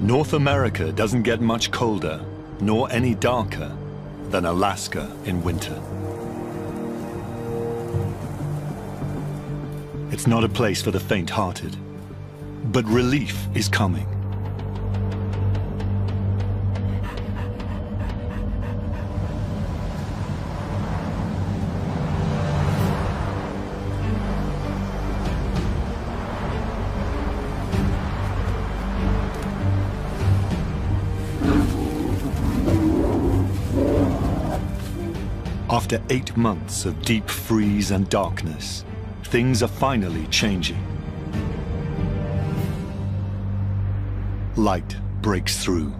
North America doesn't get much colder, nor any darker, than Alaska in winter. It's not a place for the faint-hearted, but relief is coming. After 8 months of deep freeze and darkness, things are finally changing. Light breaks through.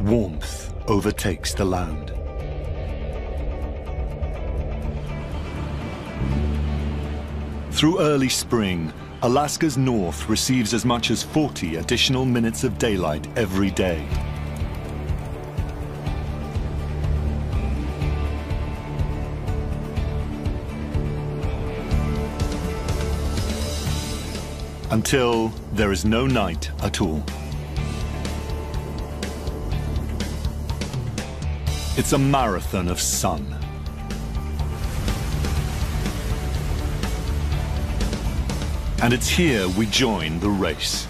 Warmth overtakes the land. Through early spring, Alaska's north receives as much as 40 additional minutes of daylight every day. Until there is no night at all. It's a marathon of sun. And it's here we join the race.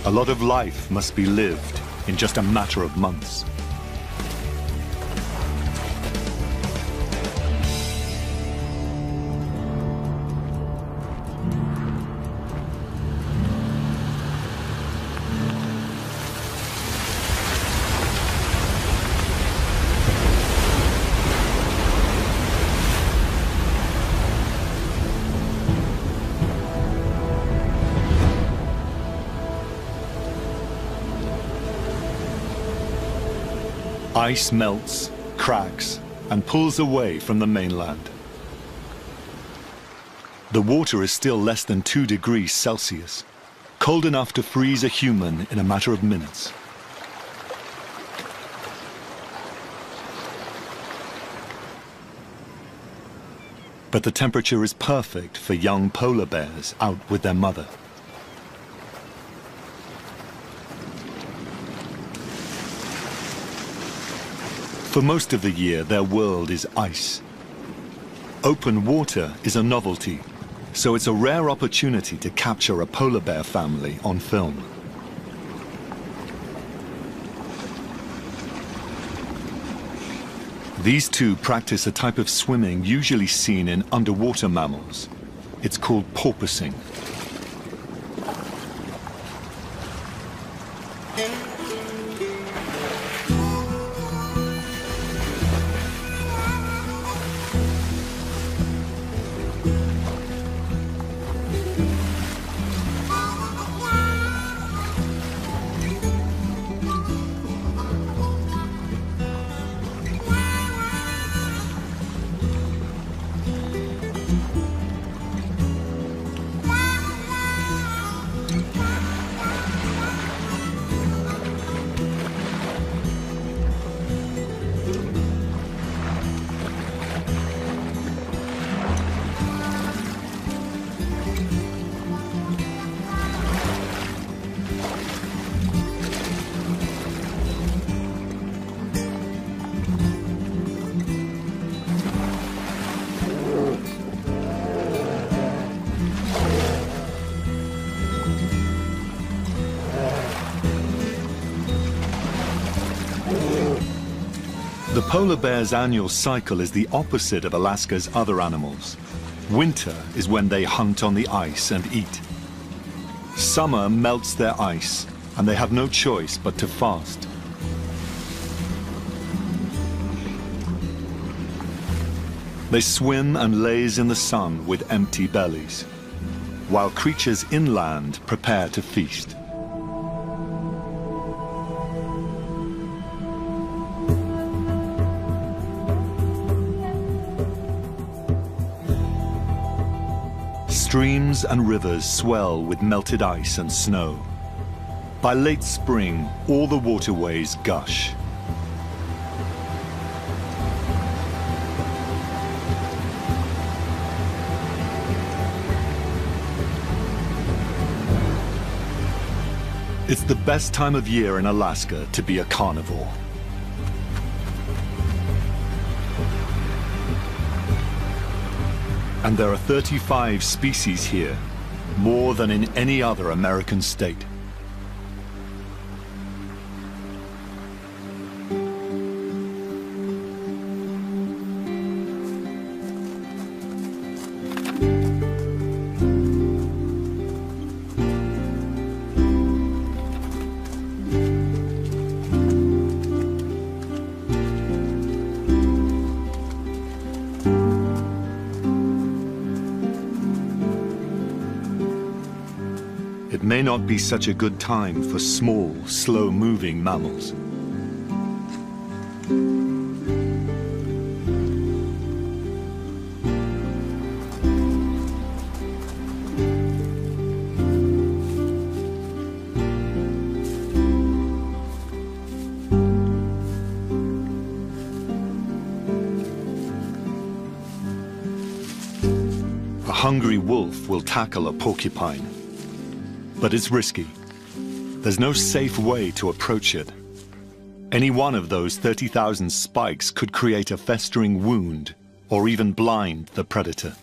A lot of life must be lived in just a matter of months. Ice melts, cracks, and pulls away from the mainland. The water is still less than 2 degrees Celsius, cold enough to freeze a human in a matter of minutes. But the temperature is perfect for young polar bears out with their mother. For most of the year, their world is ice. Open water is a novelty, so it's a rare opportunity to capture a polar bear family on film. These two practice a type of swimming usually seen in underwater mammals. It's called porpoising. The polar bear's annual cycle is the opposite of Alaska's other animals. Winter is when they hunt on the ice and eat. Summer melts their ice, and they have no choice but to fast. They swim and laze in the sun with empty bellies, while creatures inland prepare to feast. Streams and rivers swell with melted ice and snow. By late spring, all the waterways gush. It's the best time of year in Alaska to be a carnivore. And there are 35 species here, more than in any other American state. It may not be such a good time for small, slow-moving mammals. A hungry wolf will tackle a porcupine. But it's risky. There's no safe way to approach it. Any one of those 30,000 spikes could create a festering wound or even blind the predator.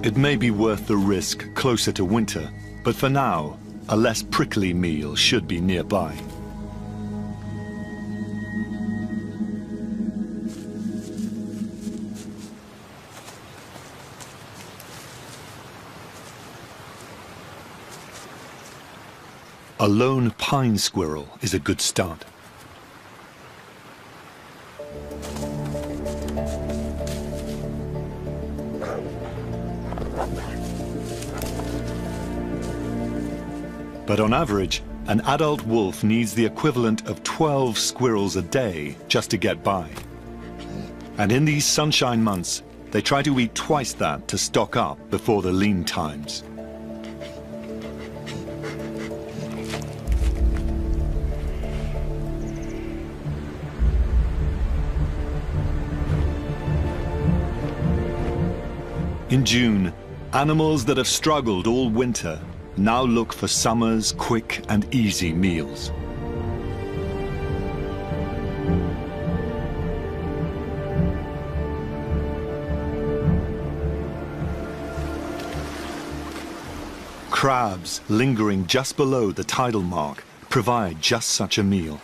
It may be worth the risk closer to winter, but for now, a less prickly meal should be nearby. A lone pine squirrel is a good start. But on average, an adult wolf needs the equivalent of 12 squirrels a day just to get by. And in these sunshine months, they try to eat twice that to stock up before the lean times. In June, animals that have struggled all winter now look for summer's quick and easy meals. Crabs lingering just below the tidal mark provide just such a meal.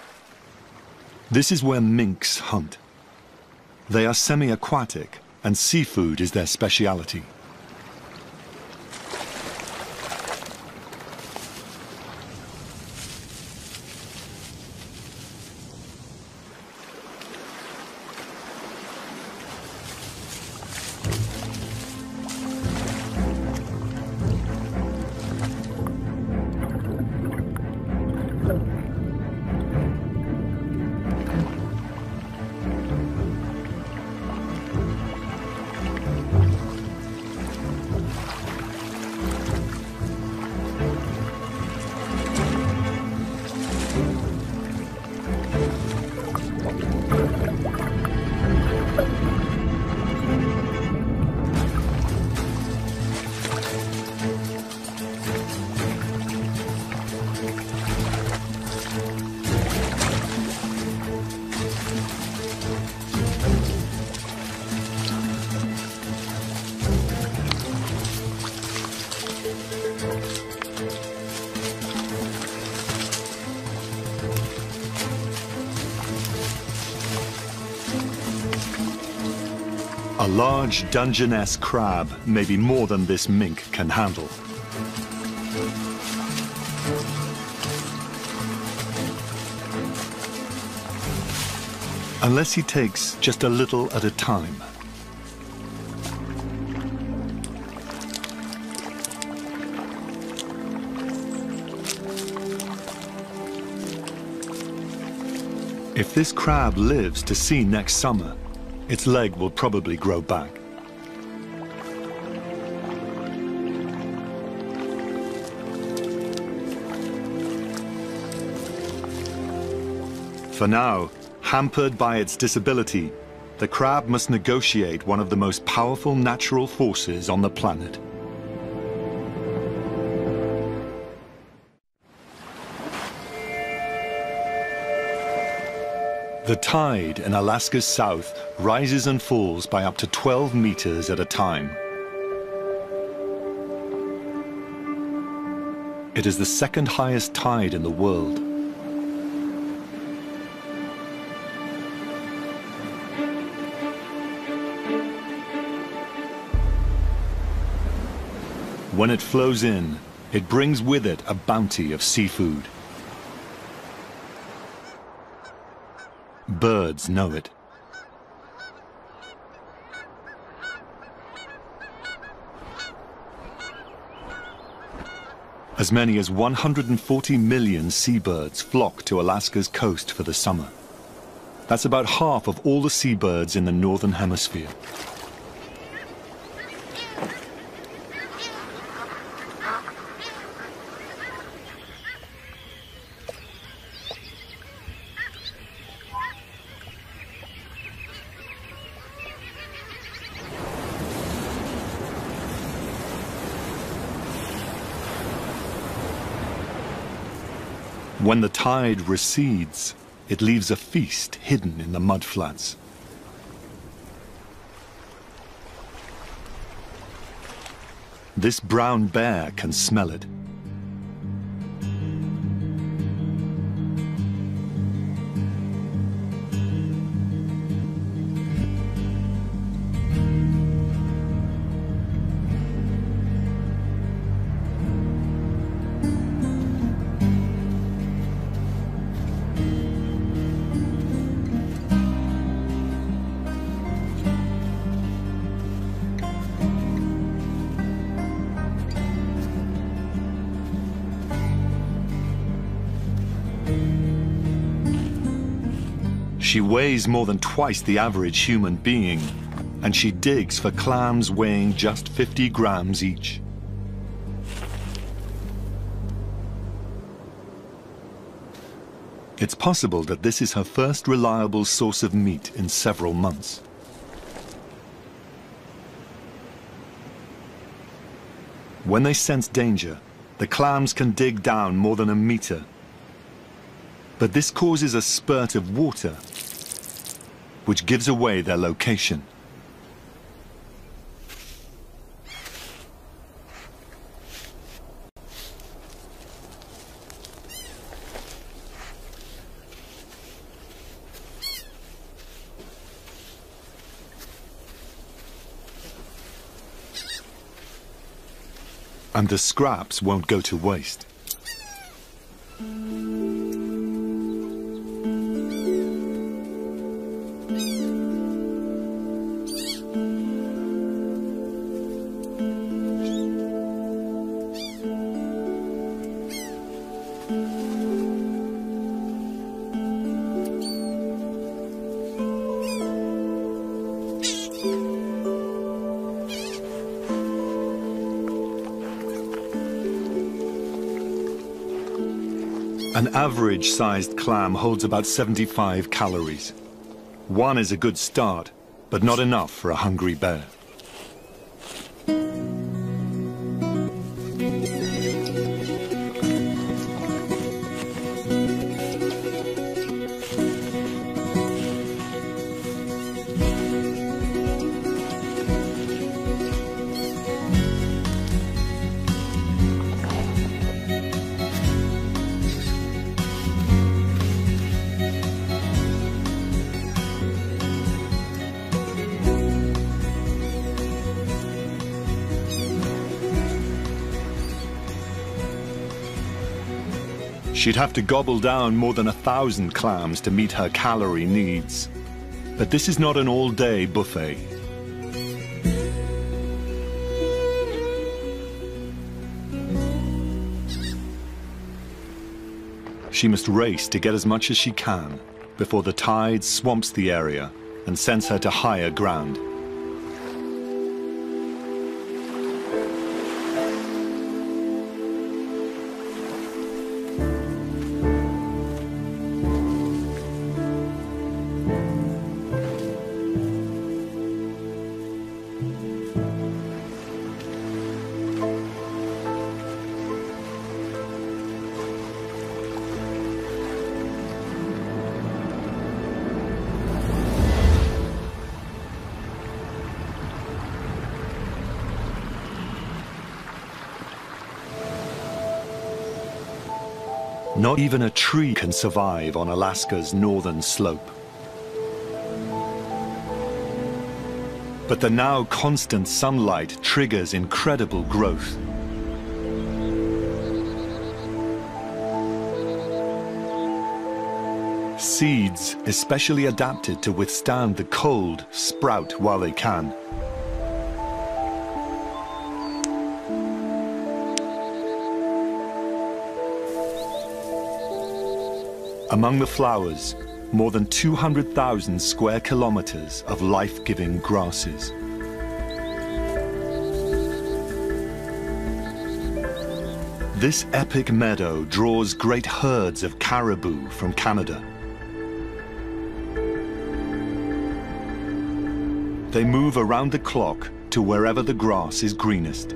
This is where minks hunt. They are semi-aquatic, and seafood is their speciality. A large Dungeness crab may be more than this mink can handle. unless he takes just a little at a time. If this crab lives to see next summer, its leg will probably grow back. For now, hampered by its disability, the crab must negotiate one of the most powerful natural forces on the planet. The tide in Alaska's south rises and falls by up to 12 meters at a time. It is the second highest tide in the world. When it flows in, it brings with it a bounty of seafood. Birds know it. As many as 140 million seabirds flock to Alaska's coast for the summer. That's about half of all the seabirds in the northern hemisphere. When the tide recedes, it leaves a feast hidden in the mudflats. This brown bear can smell it. She weighs more than twice the average human being, and she digs for clams weighing just 50 grams each. It's possible that this is her first reliable source of meat in several months. When they sense danger, the clams can dig down more than a meter. But this causes a spurt of water, which gives away their location. And the scraps won't go to waste. An average-sized clam holds about 75 calories. One is a good start, but not enough for a hungry bear. She'd have to gobble down more than 1,000 clams to meet her calorie needs. But this is not an all-day buffet. She must race to get as much as she can before the tide swamps the area and sends her to higher ground. Not even a tree can survive on Alaska's northern slope. But the now constant sunlight triggers incredible growth. Seeds, especially adapted to withstand the cold, sprout while they can. Among the flowers, more than 200,000 square kilometers of life-giving grasses. This epic meadow draws great herds of caribou from Canada. They move around the clock to wherever the grass is greenest.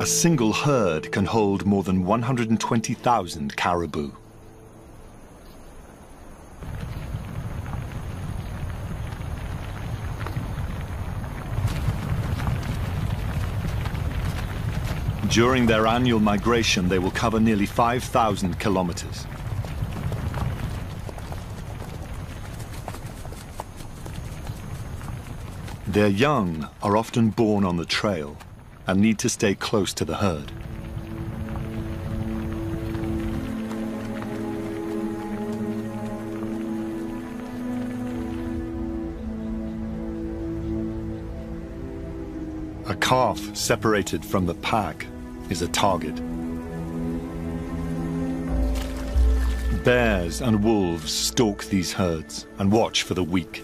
A single herd can hold more than 120,000 caribou. During their annual migration, they will cover nearly 5,000 kilometers. Their young are often born on the trail and need to stay close to the herd. A calf separated from the pack is a target. Bears and wolves stalk these herds and watch for the weak.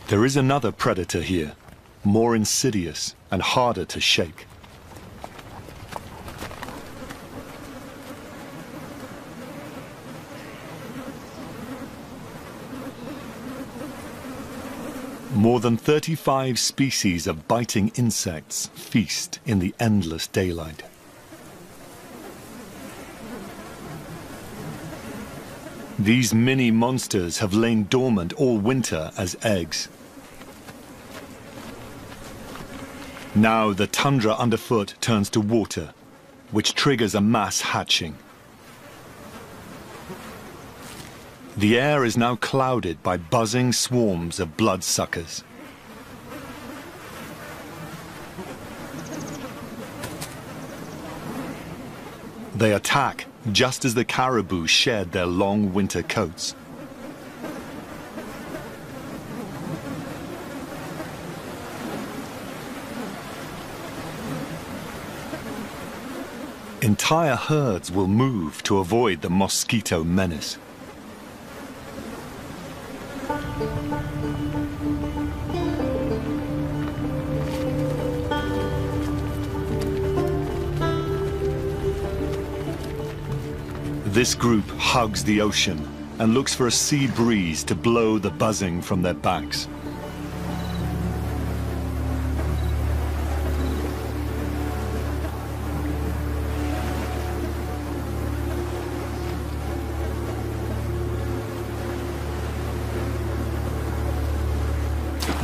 There is another predator here, more insidious and harder to shake. More than 35 species of biting insects feast in the endless daylight. These mini monsters have lain dormant all winter as eggs. Now the tundra underfoot turns to water, which triggers a mass hatching. The air is now clouded by buzzing swarms of bloodsuckers. They attack just as the caribou shed their long winter coats. Entire herds will move to avoid the mosquito menace. This group hugs the ocean and looks for a sea breeze to blow the buzzing from their backs.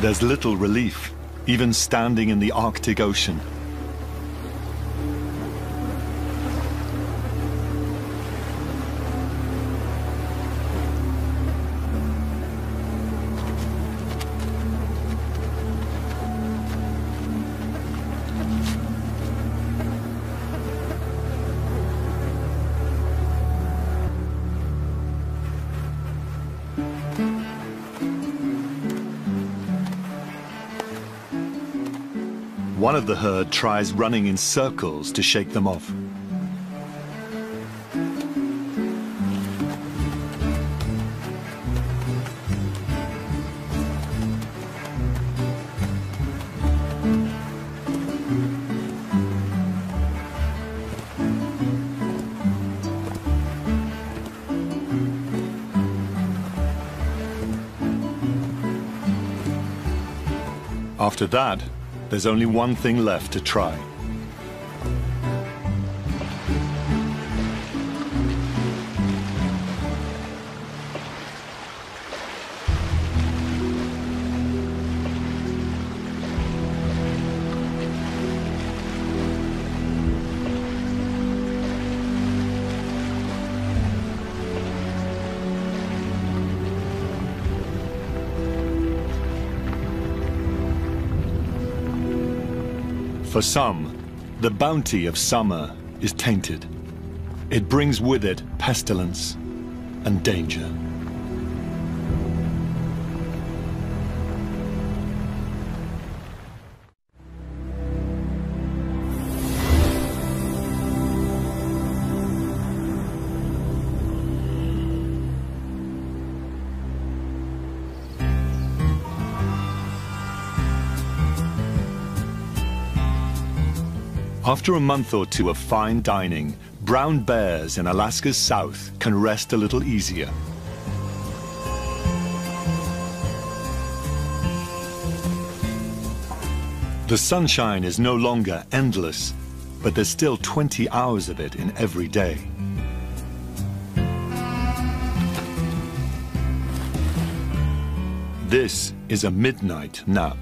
There's little relief, even standing in the Arctic Ocean. One of the herd tries running in circles to shake them off. After that, there's only one thing left to try. For some, the bounty of summer is tainted. It brings with it pestilence and danger. After a month or two of fine dining, brown bears in Alaska's south can rest a little easier. The sunshine is no longer endless, but there's still 20 hours of it in every day. This is a midnight nap.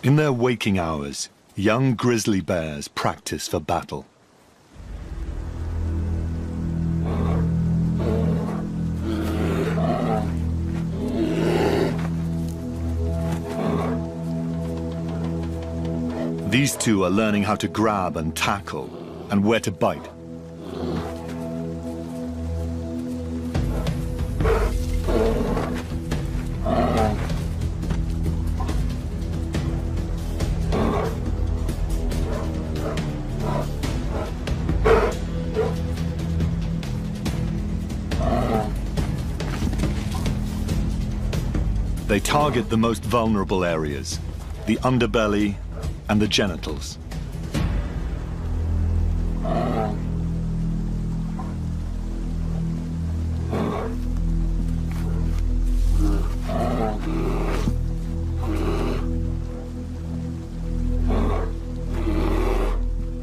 In their waking hours, young grizzly bears practice for battle. These two are learning how to grab and tackle, and where to bite. They target the most vulnerable areas, the underbelly and the genitals.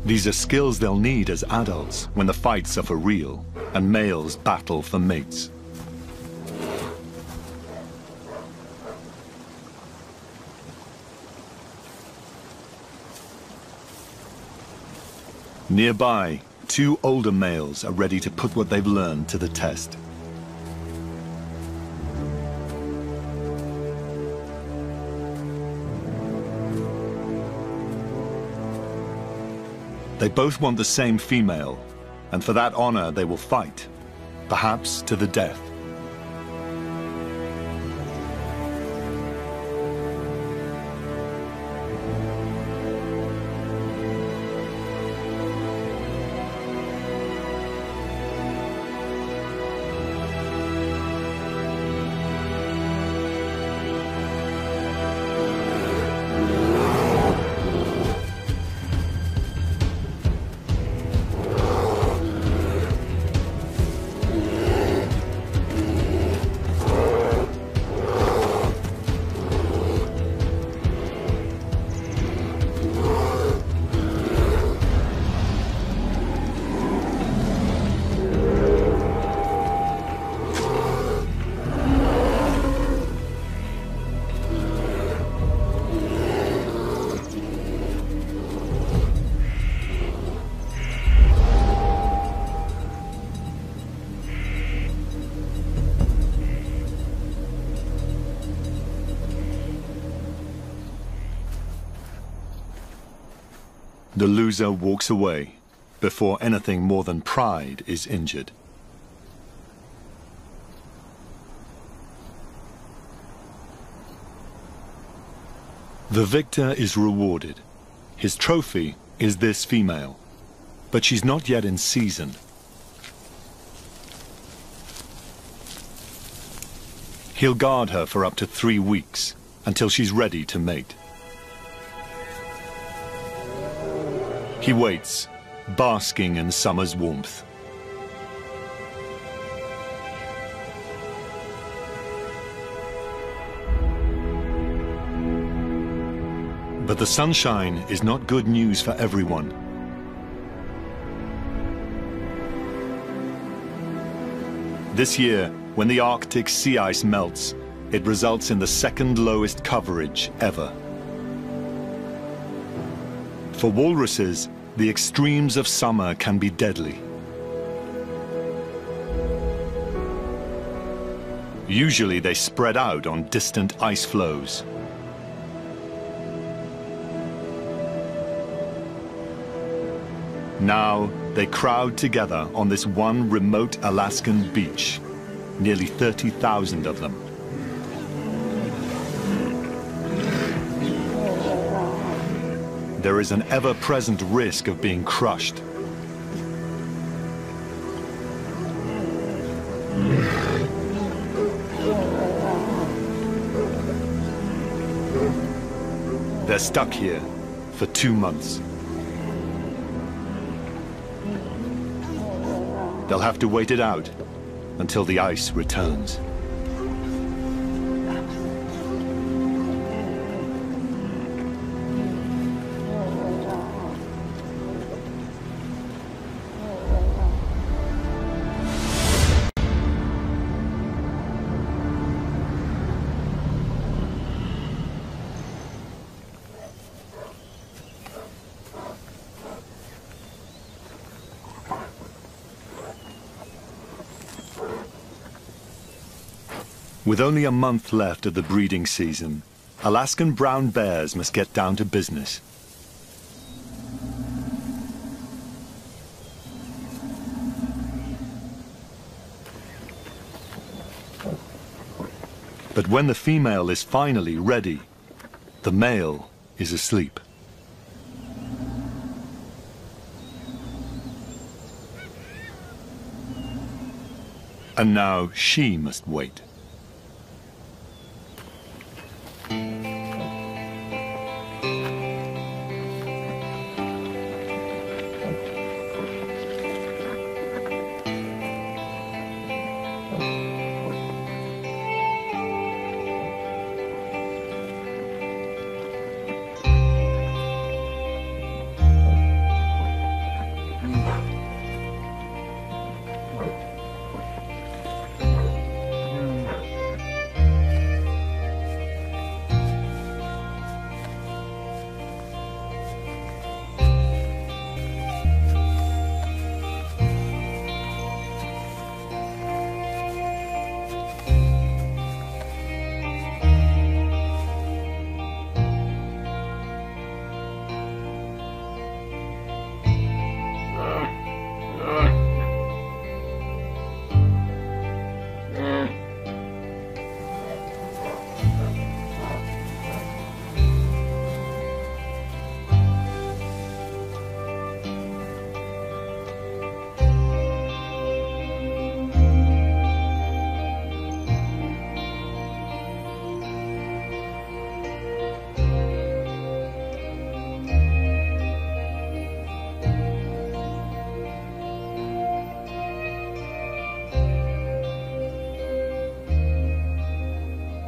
These are skills they'll need as adults when the fights are for real and males battle for mates. Nearby, two older males are ready to put what they've learned to the test. They both want the same female, and for that honor they will fight, perhaps to the death. The loser walks away before anything more than pride is injured. The victor is rewarded. His trophy is this female, but she's not yet in season. He'll guard her for up to 3 weeks, until she's ready to mate. He waits, basking in summer's warmth. But the sunshine is not good news for everyone. This year, when the Arctic sea ice melts, it results in the second lowest coverage ever. For walruses, the extremes of summer can be deadly. Usually they spread out on distant ice floes. Now they crowd together on this one remote Alaskan beach, nearly 30,000 of them. There is an ever-present risk of being crushed. They're stuck here for 2 months. They'll have to wait it out until the ice returns. With only a month left of the breeding season, Alaskan brown bears must get down to business. But when the female is finally ready, the male is asleep. And now she must wait.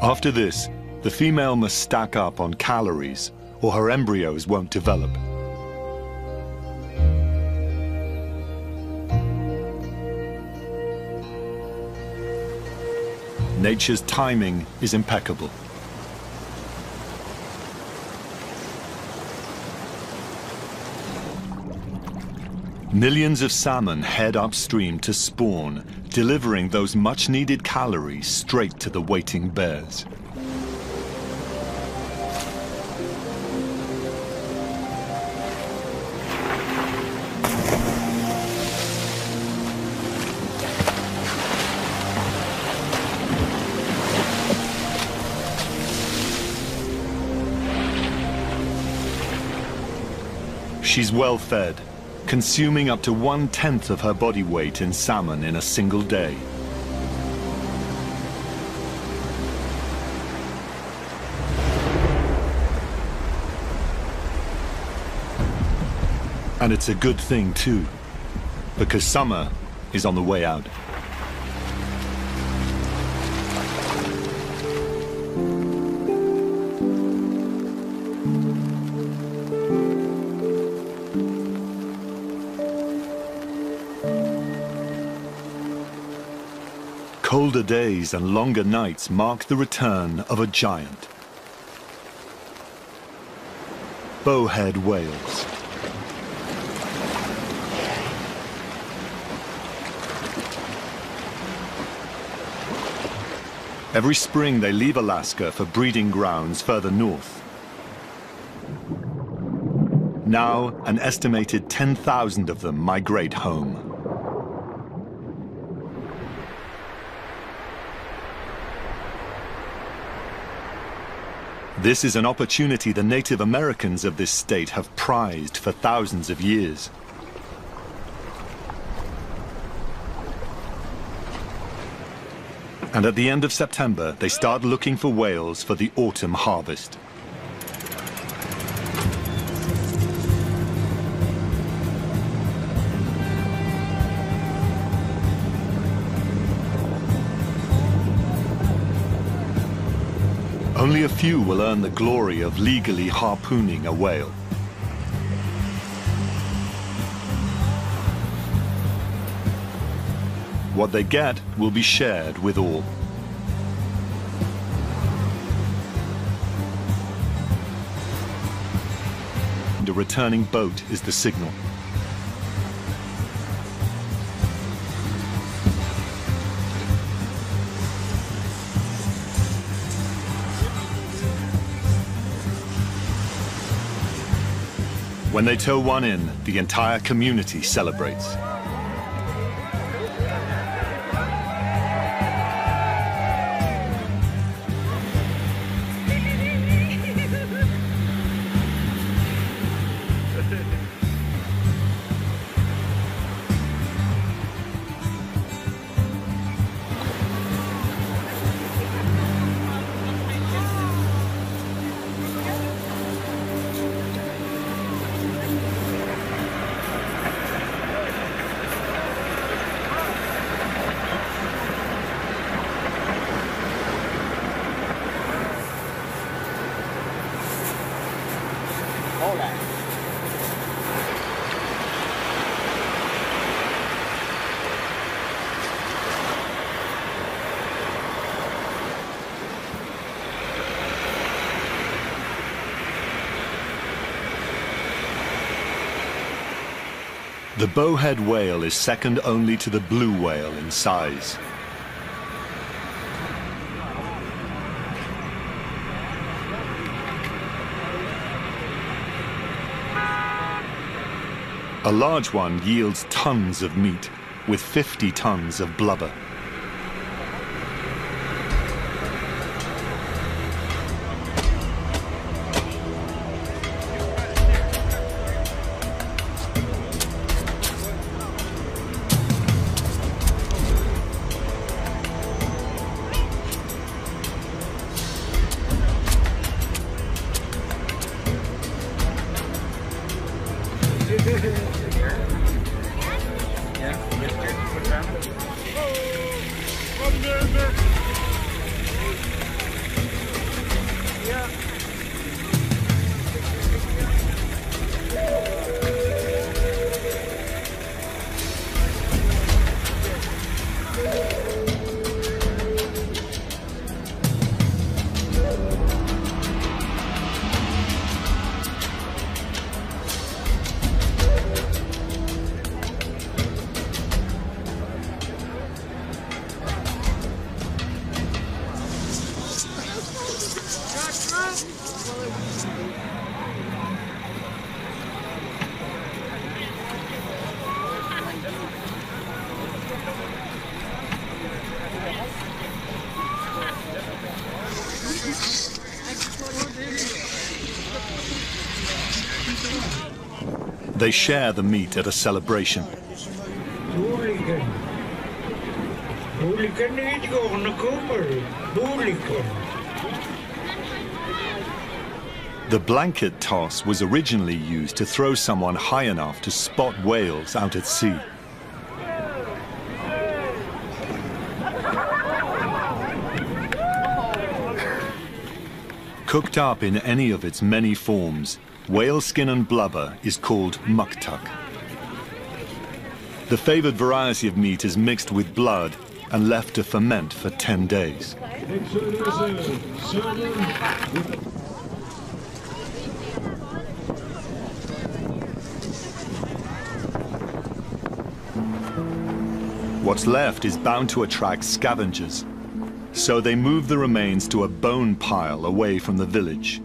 After this, the female must stack up on calories, or her embryos won't develop. Nature's timing is impeccable. Millions of salmon head upstream to spawn, delivering those much-needed calories straight to the waiting bears. She's well fed, consuming up to 1/10 of her body weight in salmon in a single day. And it's a good thing too, because summer is on the way out. Colder days and longer nights mark the return of a giant. Bowhead whales. Every spring they leave Alaska for breeding grounds further north. Now, an estimated 10,000 of them migrate home. This is an opportunity the Native Americans of this state have prized for thousands of years. And at the end of September, they start looking for whales for the autumn harvest. Only a few will earn the glory of legally harpooning a whale. What they get will be shared with all. And a returning boat is the signal. When they tow one in, the entire community celebrates. The bowhead whale is second only to the blue whale in size. A large one yields tons of meat, with 50 tons of blubber. They share the meat at a celebration. The blanket toss was originally used to throw someone high enough to spot whales out at sea. Cooked up in any of its many forms, whale skin and blubber is called muktuk. The favored variety of meat is mixed with blood and left to ferment for 10 days. What's left is bound to attract scavengers, so they move the remains to a bone pile away from the village.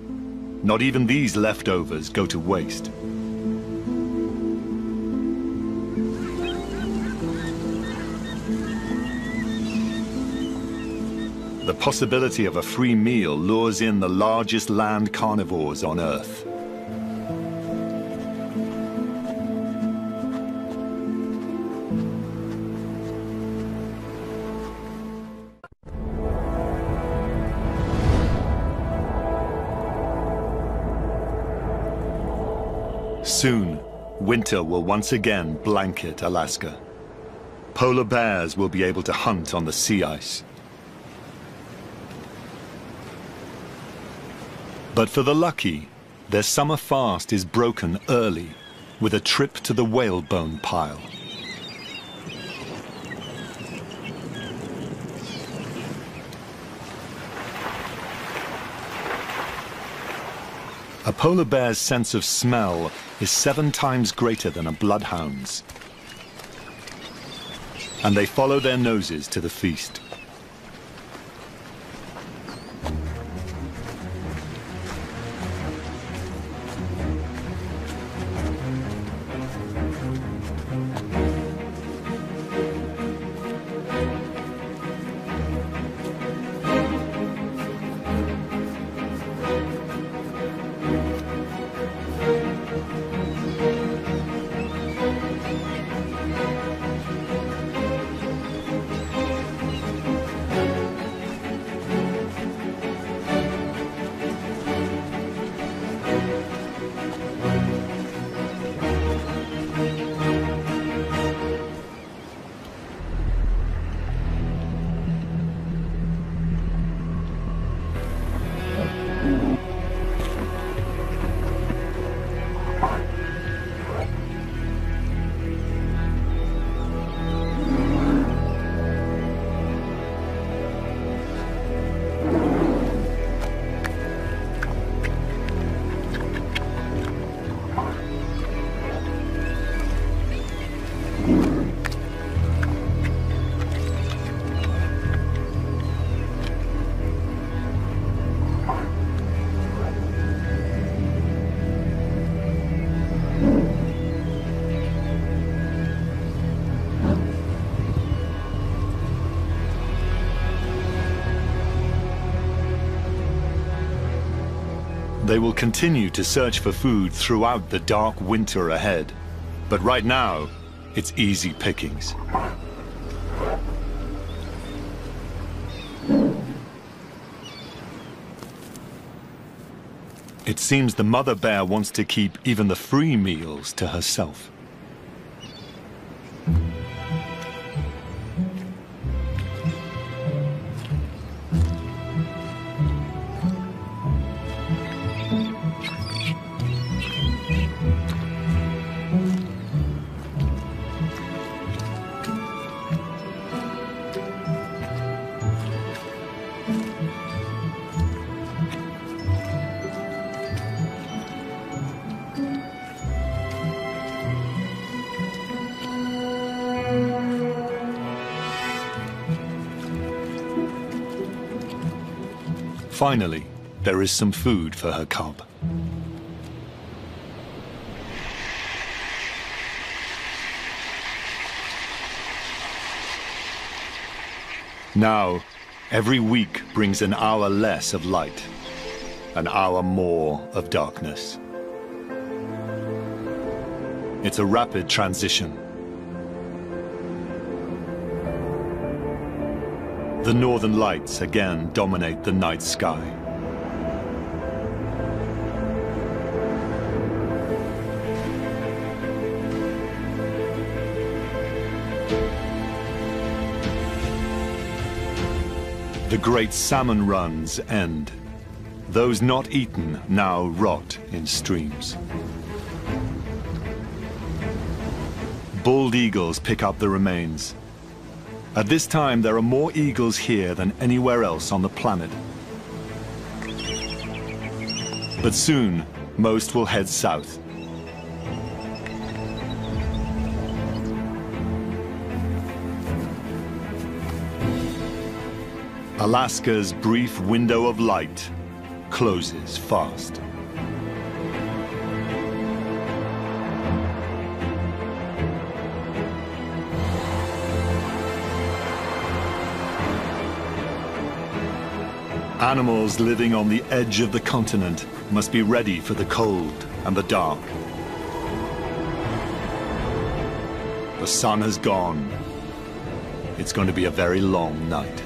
Not even these leftovers go to waste. The possibility of a free meal lures in the largest land carnivores on Earth. Soon, winter will once again blanket Alaska. Polar bears will be able to hunt on the sea ice. But for the lucky, their summer fast is broken early with a trip to the whalebone pile. A polar bear's sense of smell is 7 times greater than a bloodhound's. And they follow their noses to the feast. They will continue to search for food throughout the dark winter ahead. But right now, it's easy pickings. It seems the mother bear wants to keep even the free meals to herself. Finally, there is some food for her cub. Now, every week brings an hour less of light, an hour more of darkness. It's a rapid transition. The northern lights again dominate the night sky. The great salmon runs end. Those not eaten now rot in streams. Bald eagles pick up the remains. At this time, there are more eagles here than anywhere else on the planet. But soon, most will head south. Alaska's brief window of light closes fast. Animals living on the edge of the continent must be ready for the cold and the dark. The sun has gone. It's going to be a very long night.